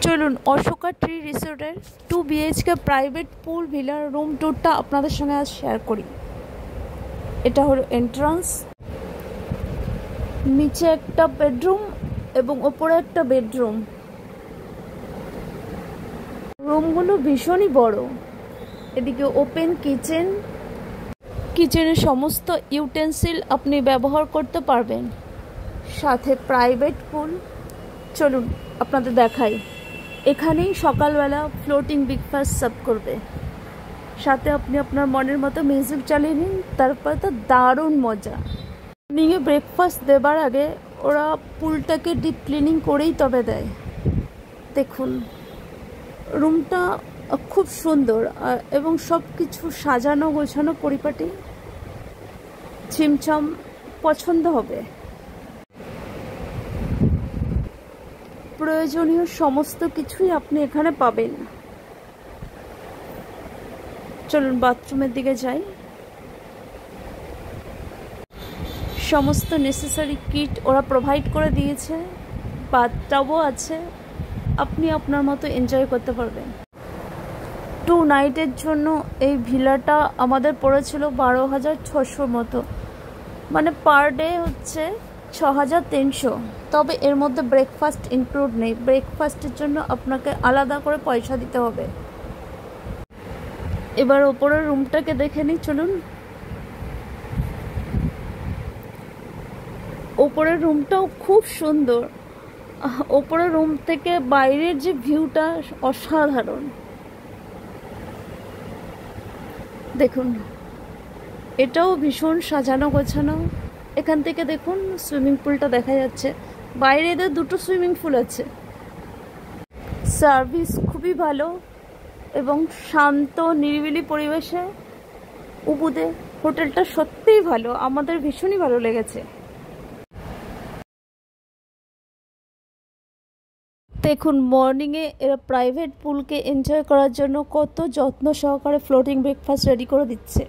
চলুন অশোকা ট্রি রিসোর্টের 2 BHK private পুল ভিলার room ট্যুরটা আপনাদের সঙ্গে আজ শেয়ার করি। এটা হলো এন্ট্রান্স, নিচে একটা বেডরুম এবং ওপরে একটা বেডরুম। রুমগুলো ভীষণই বড়। এদিকে ওপেন কিচেন, কিচেনের সমস্ত ইউটেন্সিল আপনি ব্যবহার করতে পারবেন, সাথে প্রাইভেট পুল। চলুন আপনাদের দেখাই। এখানেই সকালবেলা ফ্লোটিং ব্রেকফাস্ট সার্ভ করবে, সাথে আপনি আপনার মনের মতো মিউজিক চালিয়ে নিন, তারপর তো দারুণ মজা। মর্নিংয়ে ব্রেকফাস্ট দেবার আগে ওরা পুলটাকে ডিপ ক্লিনিং করেই তবে দেয়। দেখুন রুমটা খুব সুন্দর এবং সব কিছু সাজানো গোছানো পরিপাটি, ছিমছাম, পছন্দ হবে। প্রয়োজনীয় সমস্ত কিছুই আপনি এখানে পাবেন। চলুন বাথরুমের দিকে যাই। সমস্ত নেসেসারি কিট ওরা প্রোভাইড করে দিয়েছে, বাথটাবও আছে, আপনি আপনার মতো এনজয় করতে পারবেন। 2 নাইটের জন্য এই ভিলাটা আমাদের পড়েছিল 12,600 মতো, মানে পার ডে হচ্ছে 6,300। তবে এর মধ্যে ব্রেকফাস্ট ইনক্লুড নেই, ব্রেকফাস্টের জন্য আপনাকে আলাদা করে পয়সা দিতে হবে। এবার ওপরের রুমটাকে দেখে নিই, চলুন। ওপরের রুমটাও খুব সুন্দর। ওপরের রুম থেকে বাইরের যে ভিউটা অসাধারণ। দেখুন এটাও ভীষণ সাজানো গোছানো। এখান থেকে দেখুন সুইমিং পুলটা দেখা যাচ্ছে, বাইরে এদের 2টো সুইমিং পুল আছে। সার্ভিস খুবই ভালো এবং শান্ত নিরিবিলি পরিবেশে উবুদে হোটেলটা সত্যিই ভালো, আমাদের ভীষণই ভালো লেগেছে। দেখুন মর্নিংয়ে এরা প্রাইভেট পুলকে এনজয় করার জন্য কত যত্ন সহকারে ফ্লোটিং ব্রেকফাস্ট রেডি করে দিচ্ছে।